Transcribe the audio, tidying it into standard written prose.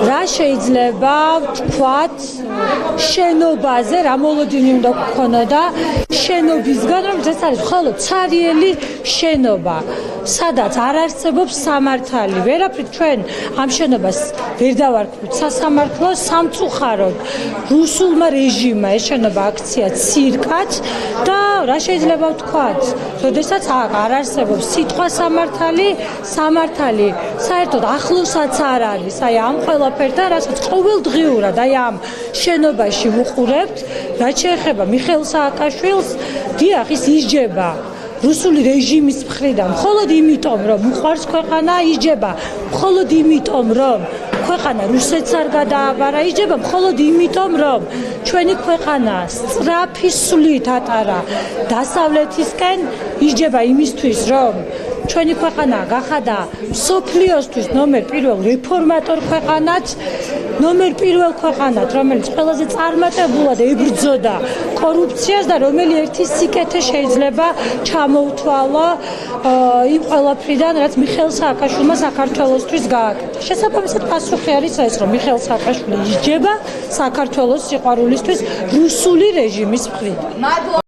რა შეიძლება ვთქვათ შენობაზე რა მოლოდინი უნდა გქონოდა შენობისგან რომ ეს არის ხოლო ცარიელი შენობა სადაც არ არსებობს სამართალი ვერაფრით ჩვენ ამ შენობას ვერ დავარქმევთ სასამართლოს სამწუხაროდ რუსულმა რეჟიმმა ეს შენობა აქცია ცირკად და რა შეიძლება ვთქვათ როდესაც არ არსებობს სიტყვა სამართალი საერთოდ ახლოსაც არ არის აი ამ ყველაფერთან რასაც ყოველდღიურად აი ამ შენობაში ვუყურებთ რაც შეეხება მიხეილ სააკაშვილს დიახ ის ისჯება რუსული რეჟიმის მხრიდან მხოლოდ იმიტომ რომ უყვარს ქვეყანა ისჯება მხოლოდ იმიტომ რომ ქვეყანა რუსეთს არ გადააბარა ისჯება მხოლოდ იმიტომ რომ ჩვენი ქვეყანა სწრაფი სვლით ატარა დასავლეთისკენ ისჯება იმისთვის რომ ჩვენი ქვეყანა გახადა მსოფლიოსთვის ნომერ პირველ რეფორმატორ ქვეყანად ნომერ პირველ ქვეყანად რომელიც ყველაზე წარმატებულად ებრძოდა კორუფციას და რომელი ერთი სიკეთე შეიძლება ჩამოუთვალა იმ ყველაფრიდან რაც მიხეილ სააკაშვილმა საქართველოსთვის გააკეთა. შესაბამისად პასუხი არის ეს რომ მიხეილ სააკაშვილი ისჯება საქართველოს სიყვარულისთვის რუსული რეჟიმის მხრიდან.